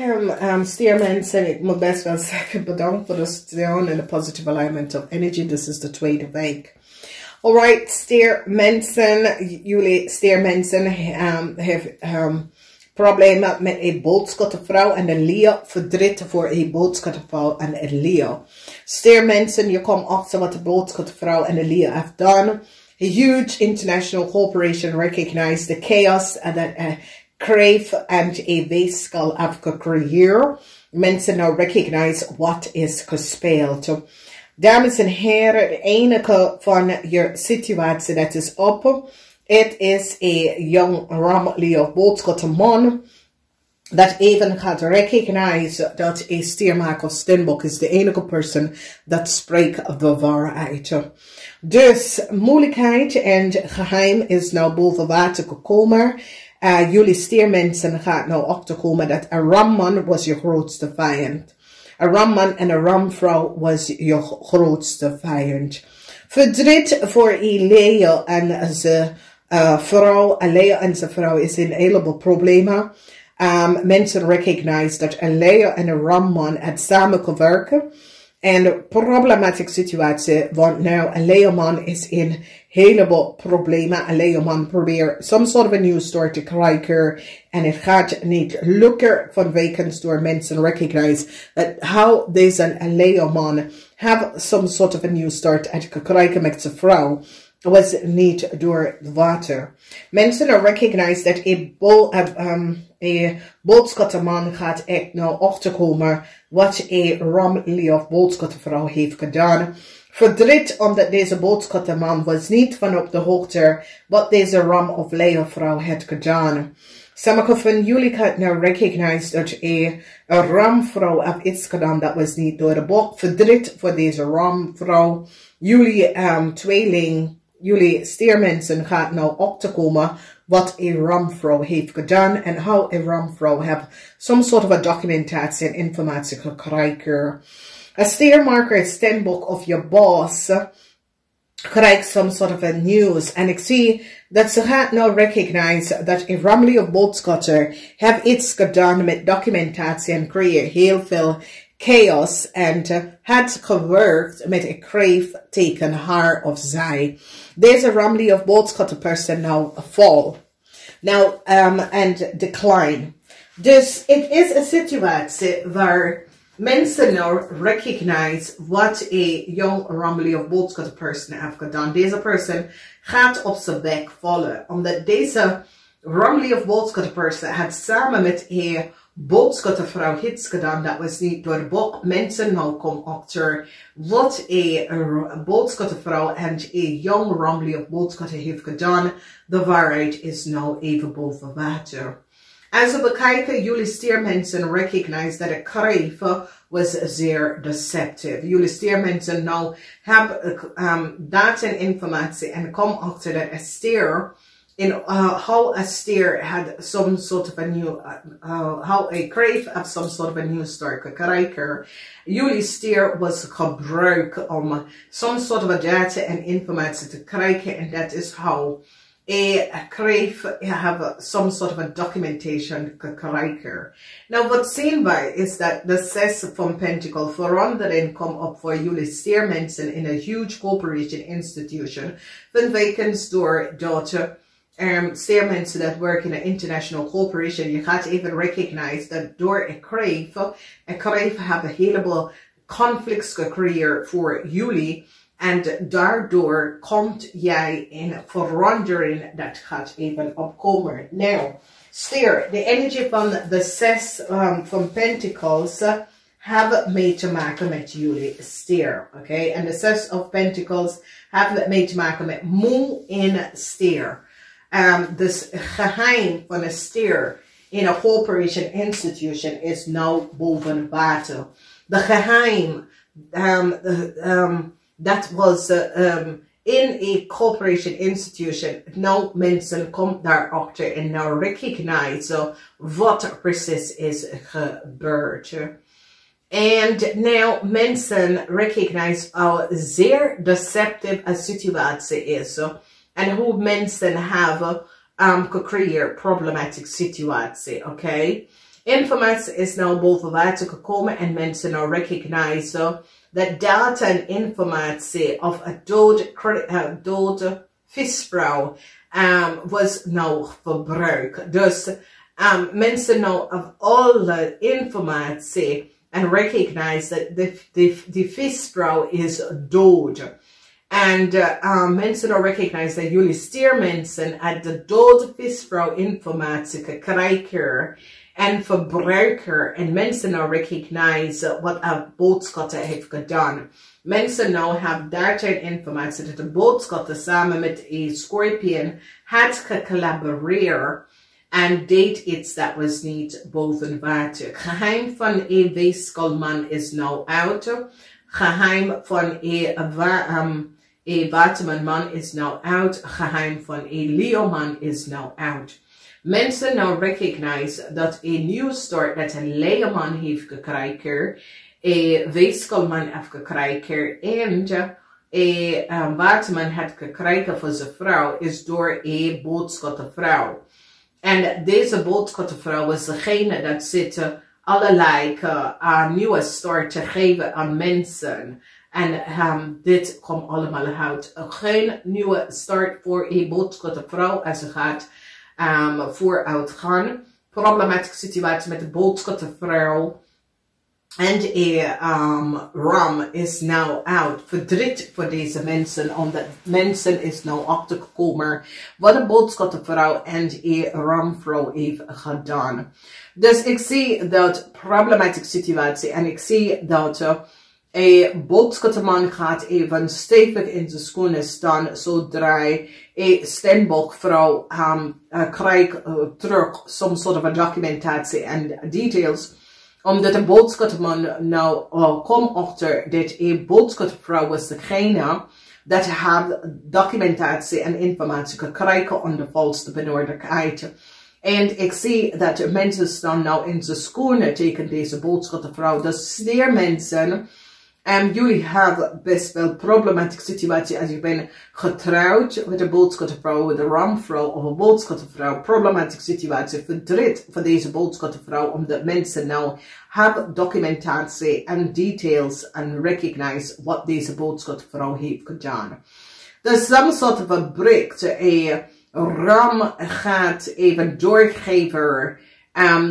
welcome, Steer mensen. Ik moet best wel zeggen bedankt voor de steun en de positive alignment of energy. This is de tweede week. Alright, Steer mensen. Jullie Steer mensen hebben problemen met een boodschappenvrouw en een Leo. Verdriet voor een boodschappenvrouw en een Leo. Steer mensen, je komt achter wat de boodschappenvrouw en de Leo heeft gedaan. A huge international corporation recognized the chaos that crave and a vesicle have creëerd. Mensen nou recognize wat is gespeeld. Dames en heren, de enige van je situatie dat is op. Het is een young Ram Leo boodschappenman dat even gaat recognize dat een stiermaker of steenbok is de enige persoon dat spreekt de waarheid. Dus moeilijkheid en geheim is nou boven water gekomen. Jullie stiermensen gaat nou achterkomen dat een ramman was je grootste vijand. Een ramman en een ramvrouw was je grootste vijand. Verdriet voor een Leo en zijn vrouw. Een Leo en zijn vrouw is een heleboel problemen. Mensen recognize dat een Leo en een ramman het samen kunnen werken. En de problematische situatie, want nou een Leo-man is in heleboel problemen. Een Leo-man probeert some sort of a new start te krijgen. En het gaat niet lukken vanwege door mensen recognize that how deze Leo-man have some sort of a new start te krijgen met zijn vrouw. Was niet door het water. Mensen recognize dat een boodschappenman gaat echt nou achterkomen wat een Ram of boodschappenvrouw heeft gedaan. Verdriet omdat deze boodschappenman was niet van op de hoogte wat deze Ram of Leo vrouw had gedaan. Sommige van jullie gaat nou recognize dat een Ram-vrouw heeft iets gedaan dat was niet door de boek. Verdriet voor deze Ram-vrouw. Jullie tweeling. Jullie stiermensen gaat nou op te komen wat een ramvrouw heeft gedaan en hoe een ramvrouw heeft some sort of a documentatie en informatie gekregen. Een stiermaker, een steenbok of je boss krijgt some sort of a news en ik zie dat ze gaat nou recognize dat een ramlie of boodschatter heeft iets gedaan met documentatie en creëert heel veel chaos en had gewerkt met een kreef tegen haar of zij. Deze ramlie of boodschapper person now fall. Now, and decline. Dus het is een situatie waar mensen nou recognize wat een young ramlie of boodschapper person heeft gedaan. Deze person gaat op zijn weg vallen. Omdat deze ramlie of boodschapper person had samen met een boodschappenvrouw iets gedaan dat was niet door de boek. Mensen nou komen achter wat een boodschappenvrouw en een young ramlie of boodschapper heeft gedaan. De waarheid is nou even boven water. Als we bekijken, jullie stiermensen recognize dat de kreef was zeer deceptive. Jullie stiermensen nou hebben data en informatie en komen achter dat een stier in how a steer had some sort of a new, how a crave had some sort of a new start gekregen. Jullie steer was gebruikt om some sort of a data en informatie te krijgen en dat is how a crave have some sort of a documentation gekregen. Now wat zien wij is dat de 6 van Pentacle verandering komt op voor jullie steermensen in a huge corporation institution vanwege door dat steermensen that work in an international corporation, je gaat even recognize dat door een crave have een heleboel conflicts gecreëerd voor jullie en daardoor komt jij in verandering dat gaat even opkomen. Nou, Steer, de energie van de 6 van Pentacles hebben mee te maken met jullie Steer, oké? En de 6 of Pentacles hebben mee te maken met moe in Steer. Dus geheim van een steer in een corporation institution is nou boven water. De geheim dat was in een corporation institution. Nou mensen komen daarachter en nou recognize wat precies is gebeurd. En nou mensen recognize how zeer deceptive een situatie is. En hoe mensen hebben gecreëerd problematische situatie, oké? Informatie is nou boven water gekomen en mensen nou recognizen dat data en informatie of een dode visvrouw was nou verbruikt. Dus mensen nou of alle informatie en recognize dat die visvrouw is dood. En mensen nou recognize dat jullie stiermensen uit de dode visvrouw informatie krijgen en verbruiker. En mensen nou recognize wat een boodschatter heeft gedaan. Mensen nou hebben daartoe informatie dat de boodschatter samen met een scorpion had gecollaboreerd. En deed iets dat was niet boven water. Geheim van een weeskalman is nou uit. Geheim van een watermanman is nou uit. Geheim van een leeuwman is nou uit. Mensen nou recognize dat een nieuw start dat een leeuwman heeft gekregen. Een weeskalman heeft gekregen. En een waterman heeft gekregen voor zijn vrouw is door een boodschappenvrouw. En deze boodschappenvrouw is degene dat zit allerlei nieuwe start te geven aan mensen. En dit komt allemaal uit. Geen nieuwe start voor een boodschappenvrouw als ze gaat vooruit gaan. Problematische situatie met de boodschappenvrouw. En ram is nou out. Verdriet voor deze mensen, omdat mensen is nou achtergekomen wat de boodschappenvrouw en een ramvrouw heeft gedaan. Dus ik zie dat problematische situatie en ik zie dat een boodschappenman gaat even stevig in zijn schoenen staan zodra een stembokvrouw krijgt terug some sort of documentatie en details. Omdat de boodschappenman nou komt achter dat een boodschappenvrouw was degene dat had documentatie en informatie gekregen onder valse benodigdheid. En ik zie dat mensen staan nou in zijn schoenen tegen deze boodschappenvrouw. Dus zeer mensen, jullie hebben best wel problematische situatie als je bent getrouwd met een boodschappenvrouw, met een ramvrouw of een boodschappenvrouw. Problematische situatie, verdriet voor deze boodschappenvrouw, omdat mensen nou hebben documentatie en details en recognize wat deze boodschappenvrouw heeft gedaan. Dus some sort of a break, een ram gaat even doorgeven.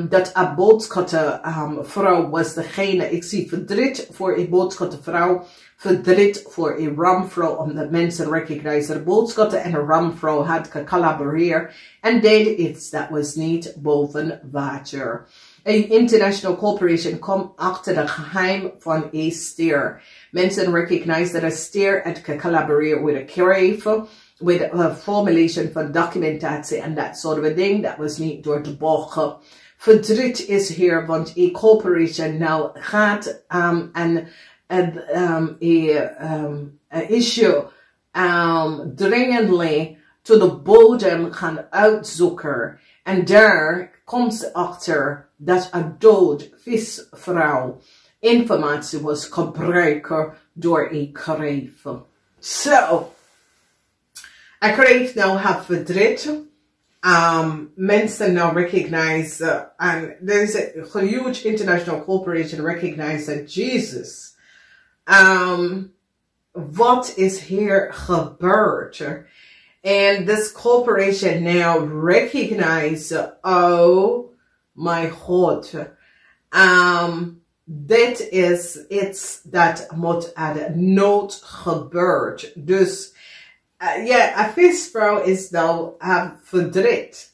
Dat een boodschappenvrouw was degene, ik zie verdriet voor een boodschappenvrouw, verdriet voor een ramvrouw, omdat mensen recognize de boodschappen en een ramvrouw had gecollaboreerd en deed iets dat was niet boven water. Een international corporation komt achter de geheim van een STIER. Mensen recognize dat een STIER had gecollaboreerd met een crave, with a formulation van documentatie en dat soort of ding. Dat was niet door de bocht. Verdriet is hier, want een corporation nou gaat een issue dringendly to de bodem gaan uitzoeken. En daar komt ze achter dat een dood visvrouw informatie was gebruikt door een crave. So, I create now have verdriet. Mensen now recognize, and there's a huge international corporation recognize that Jesus. What is here gebeurd? And this corporation now recognize, oh my God, that is iets dat moet uit nood gebeurd. Dus een visvrouw is nou verdriet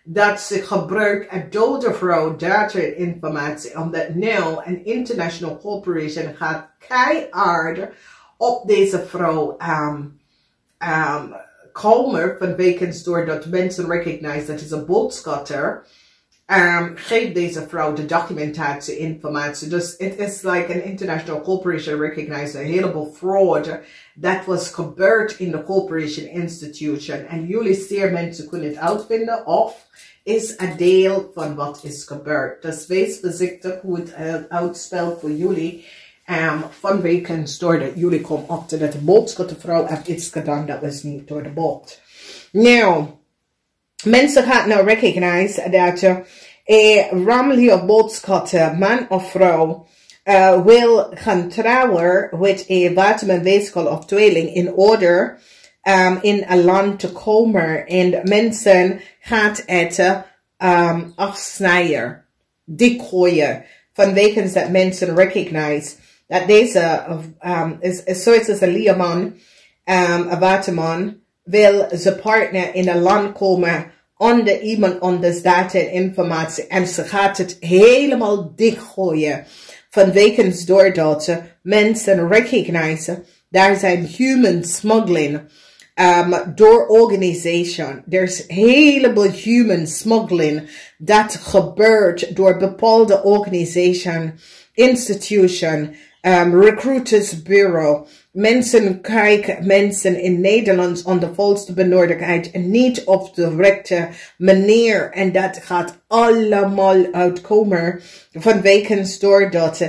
dat ze gebruikt een dode vrouw data-informatie, omdat nu een international corporation gaat keihard op deze vrouw komen vanwege doordat mensen recognize dat is een boodschapper. Geef deze vrouw de documentatie, informatie. Dus het is like an international corporation recognize een heleboel fraud that was gebeurd in de corporation institution. En jullie zeer mensen kunnen het uitvinden of is een deel van wat is gebeurd. Dus wees voorzichtig hoe het uitspelt voor jullie. Vanwege doordat jullie komen achter dat de boodschappenvrouw heeft iets gedaan dat was niet door de bocht. Nou, mensen gaan nou recognize dat ramlige boodschatten, man of vrouw, wil gaan trouwen met een watermanweeskal of tweeling in order in een land te komen. En mensen gaat het afsnijden, dichtgooien, vanwege dat mensen recognize dat deze is zoiets als een leerman, een waterman, wil zijn partner in een land komen onder iemand anders data en informatie. En ze gaat het helemaal dichtgooien. Vanwege doordat mensen recognizen, daar zijn human smuggling door organisation. Er is een heleboel human smuggling dat gebeurt door bepaalde organisation, institution, recruitersbureau. Mensen kijken mensen in Nederland aan de volste benodigdheid en niet op de rechte manier. En dat gaat allemaal uitkomen vanwege doordat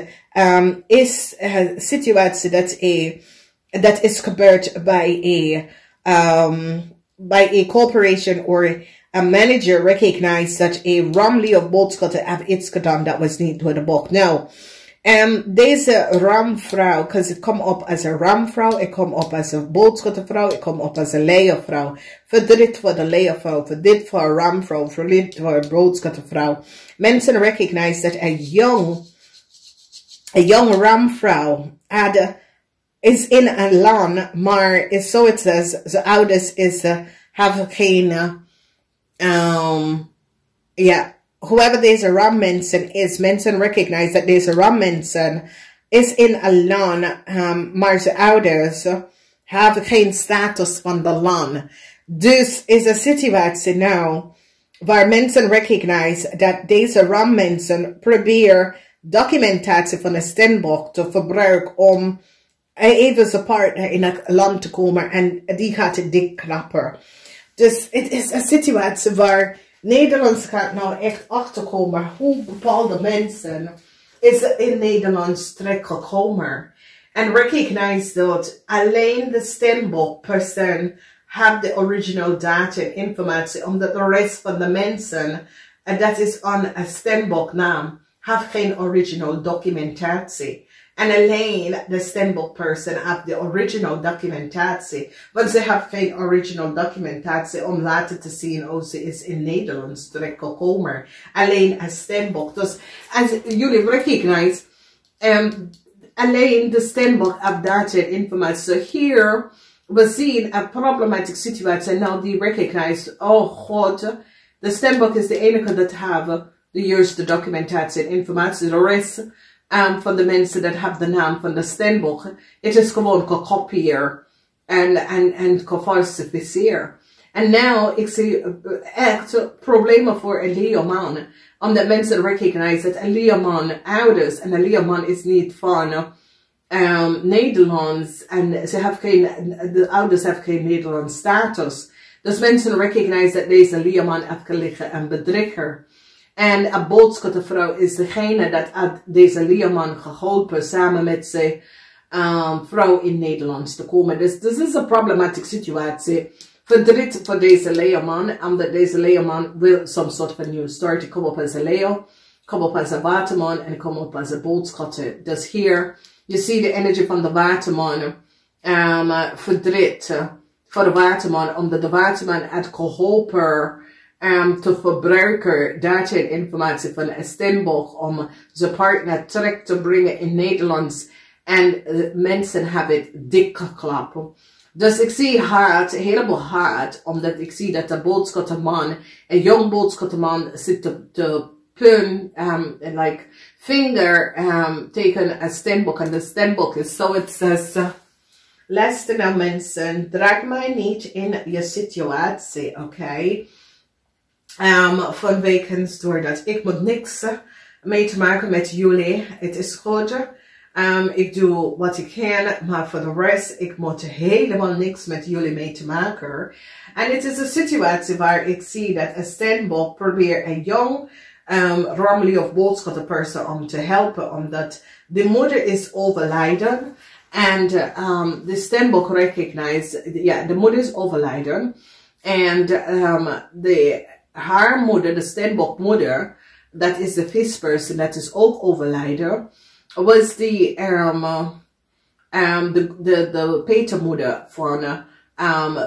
is een situatie dat is gebeurd bij een corporation of een manager recognize dat een ramlie of boodschappen heeft iets gedaan dat was niet door de boek. Nou, deze ramvrouw, because ik kom op als een ramvrouw, ik kom op als een boodschappenvrouw, ik kom op als een leervrouw. Voor dit voor de leervrouw, voor dit voor een ramvrouw, voor dit voor een boodschappenvrouw. Mensen recognize dat een young ramvrouw is in een land, maar is zoiets als zijn ouders hebben geen, whoever deze rammensen is, mensen recognize dat deze rammensen is in een land, maar zijn ouders hebben geen status van de land. Dus is een situatie nou, waar mensen recognize dat deze rammensen proberen documentatie van een stemboek te gebruiken om even zijn partner in het land te komen en die gaat het dikknappen. Dus het is een situatie waar Nederlands gaat nou echt achterkomen hoe bepaalde mensen is in Nederlands terecht gekomen. En recognize dat alleen de stemboekpersoon heeft de original data en informatie, omdat de rest van de mensen, en dat is aan een stemboeknaam, heeft geen original documentatie. En alleen de stemboekperson heeft de original documentatie. Want ze heeft geen original documentatie om later te zien hoe ze is in Nederlands terechtgekomen. Alleen een stemboek. Dus als jullie recognize, alleen de stemboek heeft data en informatie. So hier, we zien een problematische situatie. Nou, die recognize, oh god, de stemboek is de enige dat hebben de juiste documentatie en informatie. De rest van de mensen dat hebben de naam van de stemboek, het is gewoon gekopieerd en gefalsificeerd. En nou, ik zie echt problemen voor een leerman, omdat mensen recognize dat een leerman ouders, en een leerman is niet van Nederlands, en ze hebben geen, de ouders hebben geen Nederlands status. Dus mensen recognize dat deze leerman heeft gelegen en bedrieger. En een boodschappenvrouw is degene dat deze leerman geholpen samen met zijn vrouw in Nederland te komen. Dus dit is een problematische situatie. Verdriet voor deze leerman, omdat deze leerman wil some soort van nieuw start. Ik kom op als een leeuw, kom op als een waterman en ik kom op als een boodschapper. Dus hier, je ziet de energie van de waterman, verdriet voor de waterman, omdat de waterman had geholpen te gebruiken data en informatie van een stemboek om zijn partner terug te brengen in Nederlands. En mensen hebben het dik geklapt. Dus ik zie hard, een heleboel hard, omdat ik zie dat de boodschappenman, een jong boodschappenman zit te pun, like vinger tegen een stemboek. En de stemboek is zoiets als, luister nou mensen, draag mij niet in je situatie, oké? Vanwege doordat ik moet niks mee te maken met jullie. Het is goed. Ik doe wat ik kan, maar voor de rest, ik moet helemaal niks met jullie mee te maken. En het is een situatie waar ik zie dat een stemboek probeert een jong rammelie of boodschappenpersoon om te helpen, omdat de moeder is overlijden. En de stemboek recognize, ja, de moeder is overlijden. En haar moeder, de stemboekmoeder, dat is de visperson, dat is ook overlijden, was de petermoeder van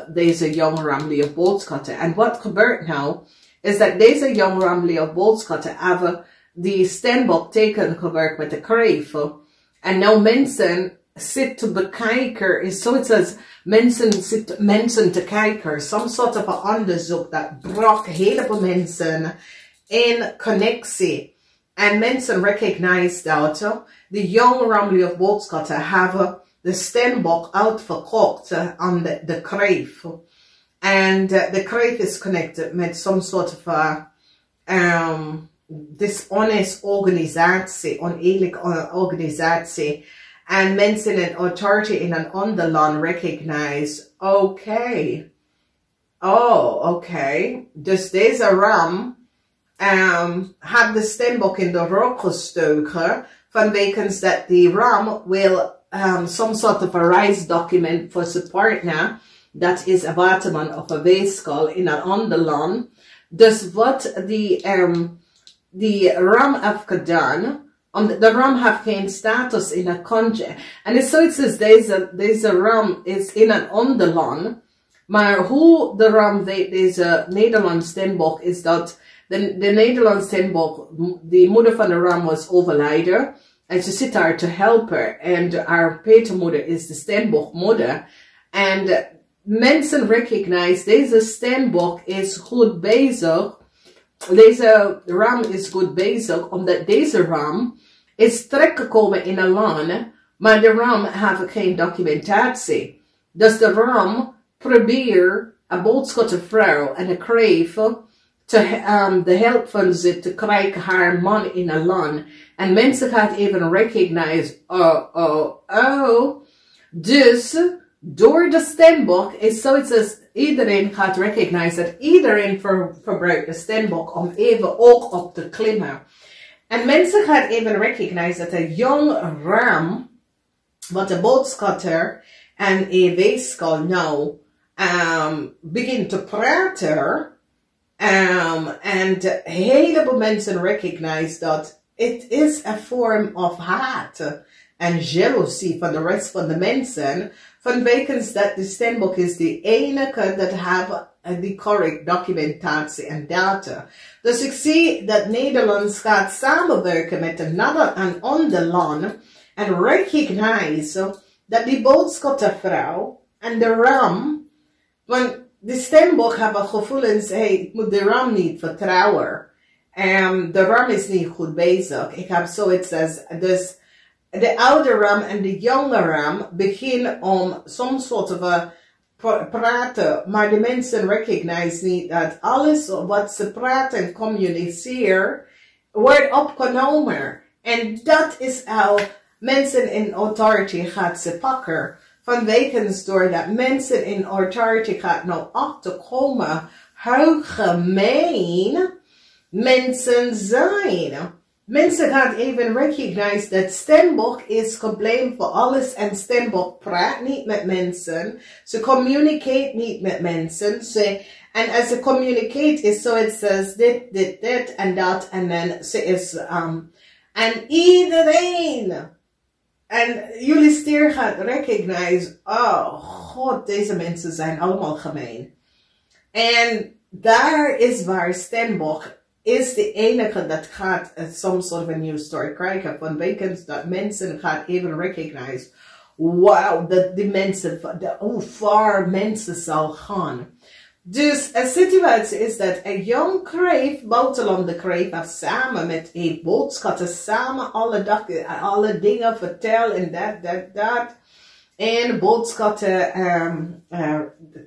deze jonge ramlie of boodschatten. En wat gebeurt nou, is dat deze jonge ramlie of boodschatten hebben die steenbok teken gewerkt met de kreef. En nou mensen zitten te bekijken, is zoiets als mensen te kijken, some sort of een onderzoek dat bracht heleboel mensen in connectie. En mensen recognize dat de jonge ramlie of boodschatten hebben de steenbok uitverkocht aan de kreef. En de kreef is connected met some sort of dishonest organisatie, oneerlijke organisatie. En mensen in authority in een ander land recognize, oké. Dus deze ram had de steenbok in de rook gestoken, vanwege dat die ram wil some sort of a reisdocument voor zijn partner. Dat is een waterman of een weeskal in een ander land. Dus wat die ram heeft gedaan, de ram heeft geen status in een country. En het is zoiets als deze ram is in een ander land. Maar hoe de ram weet, deze Nederlandse steenbok, is dat de Nederlandse steenbok, die moeder van de ram was overlijden. En ze zit daar te helpen. En haar petermoeder is de steenbokmoeder. En mensen recognize deze steenbok is goed bezig. Deze ram is goed bezig, omdat deze ram is terechtgekomen in een land, maar de ram heeft geen documentatie. Dus de ram probeert een boodschappenvrouw en een kreef de help van ze te krijgen, haar man in een land. En mensen gaan even recognize, Dus door de steenbok is zoiets als iedereen gaat recognize dat iedereen verbruikt de steenbok om even ook op te klimmen. En mensen gaan even recognize dat een jong ram, wat de boodschatter en een weeskal nou begint te praten. En een heleboel mensen recognize dat het is een vorm of haat en jaloezie van de rest van de mensen. Vanwege dat de steenbok is de enige dat hebben die correct documentatie en data. Dus ik zie dat Nederland gaat samenwerken met een ander land en recognize dat die boodschappenvrouw en de ram, want de steenbok hebben gevoelens, hey, ik moet de ram niet vertrouwen. De ram is niet goed bezig. Ik heb zoiets als, dus de oude ram en de jonge ram beginnen om soms soort van praten, maar de mensen recognize niet dat alles wat ze praten en communiceren wordt opgenomen. En dat is hoe mensen in authority gaat ze pakken. Vanwege doordat mensen in authority gaat nou achterkomen hoe gemeen mensen zijn. Mensen gaan even recognize dat steenbok is geblamed voor alles en steenbok praat niet met mensen. Ze communicate niet met mensen. En als ze communicate is zoiets als dit en dat. En dan ze is, en iedereen. En jullie stier gaat recognize, oh god, deze mensen zijn allemaal gemeen. En daar is waar steenbok is de enige dat gaat soms soort van nieuw story krijgen. Vanwege dat mensen gaan even recognize, wow, dat die mensen, hoe ver mensen zal gaan. Dus een situatie is dat een jong kreef, buitenlandse kreef, heeft samen met een boodschatter samen alle dingen vertellen en dat. En boodschatter,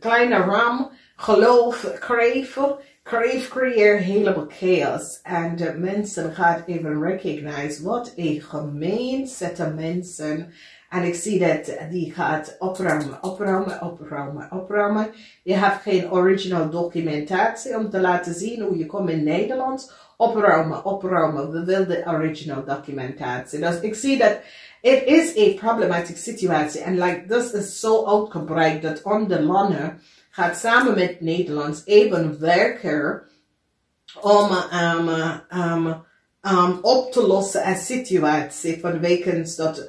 kleine ram, geloof, kreef creëert helemaal chaos. En de mensen gaan even recognize wat een gemeen set van mensen. En ik zie dat die gaat opruimen. Je hebt geen original documentatie om te laten zien hoe je komt in Nederland. Opruimen. We willen de original documentatie. Dus ik zie dat het is een problematische situatie. En like, this is zo uitgebreid dat andere landen gaat samen met Nederlands even werken om op te lossen situatie van wekens dat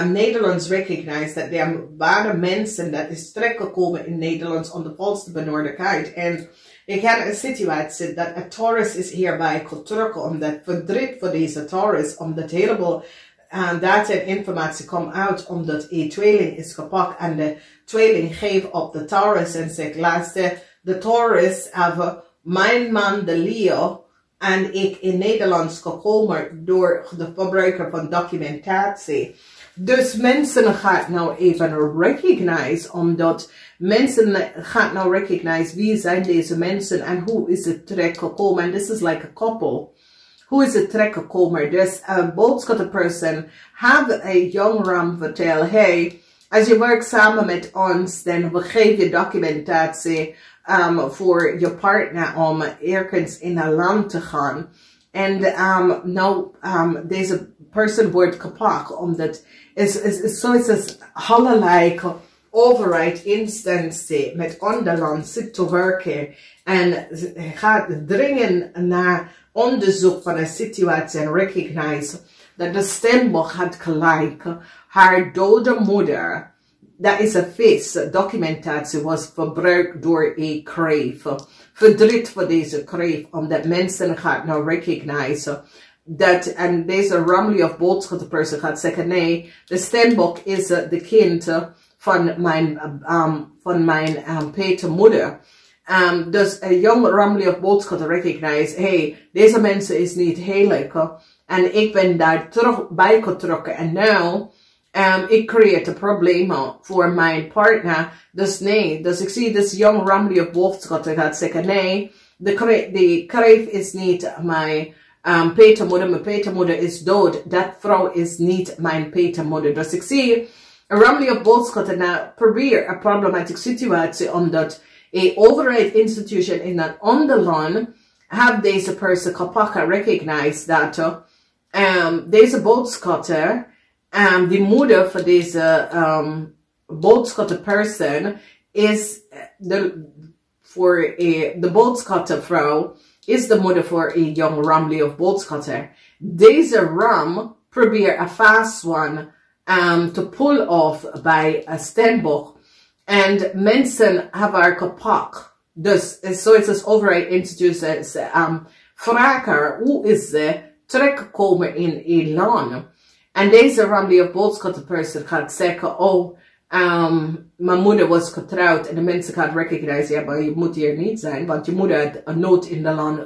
Nederlands recognize dat er waren mensen dat is terechtgekomen in Nederlands om de volste benodigheid. En ik heb een situatie dat een Taurus is hierbij getrokken, omdat verdriet voor deze Taurus, omdat heleboel data en informatie komt uit, omdat een tweeling is gepakt en de tweeling geeft op de Taurus en zegt, luister, de Taurus hebben mijn man de Leo en ik in Nederlands gekomen door de verbruiker van documentatie. Dus mensen gaan nou even recognize, omdat mensen gaan nou recognize wie zijn deze mensen en hoe is het terechtgekomen. En this is like a couple. Hoe is het terechtgekomen? Dus een boodschapperperson heeft een young ram verteld, hey, als je werkt samen met ons, dan we geven je documentatie voor je partner om ergens in een land te gaan. En deze persoon wordt gepakt, omdat zoals allerlei overheidsinstantie met onderland zit te werken en gaat dringen naar onderzoek van een situatie en recognize dat de stembok had gelijk. Haar dode moeder, dat is een feest, documentatie was verbruikt door een kreef. Verdriet voor deze kreef, omdat mensen gaan nou recognize dat, en deze Ramley of boodschapperperson gaat zeggen, nee, de stembok is de kind van mijn petermoeder. Dus een jong Ramley of boodschapper recognize, hey, deze mensen is niet heilig. En ik ben daar terug bij getrokken. En nu, ik creëer problemen voor mijn partner. Dus nee, dus ik zie dus jong Ramley of boodschapper gaat zeggen, nee, de kreef is niet mijn petermoeder. Mijn petermoeder is dood. Dat vrouw is niet mijn petermoeder. Dus ik zie een Ramley of boodschapper nou probeer een problematische situatie, omdat een overheidsinstitution in een ander land heeft deze persoon kapot recognize dat deze boodschapper, die moeder van deze boodschapperperson is de boodschappervrouw is de moeder voor een young Ramley of boodschapper. Deze Ram probeert een fast one te pull off bij een stembok. En mensen hebben haar gepakt. Dus zoals het overheidsinstituties vragen, hoe is ze terechtgekomen in een land? En deze Ramley of boodschapperperson gaat zeggen, oh, mijn moeder was getrouwd. En de mensen gaan recognize, ja, maar je moet hier niet zijn, want je moeder had een nood in de land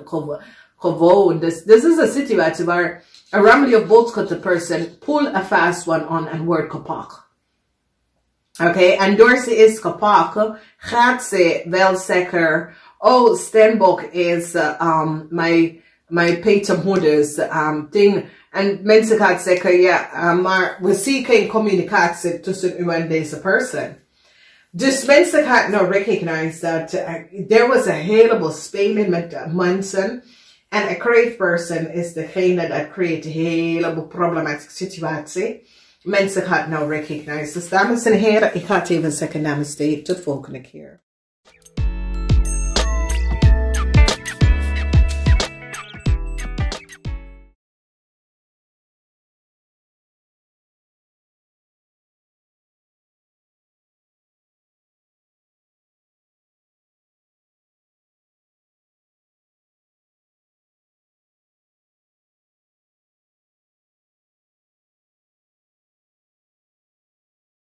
gewoond. Dus dit is een situatie waar een Ramley of boodschapperperson pull a fast one on en wordt gepakt. Oké, en door ze is gepakt, gaat ze wel zeggen, oh, stembok is mijn petermoeders ding. En mensen gaan zeggen, ja, maar we zien geen communicatie tussen u en deze persoon. Dus mensen gaan nou recognize dat er was een heleboel spelen met mensen. En een crave person is degene dat creëert een heleboel problematische situatie. Mensen gaan nou recognize. Dus dames en heren, ik ga het even zeggen namaste. Tot volgende keer.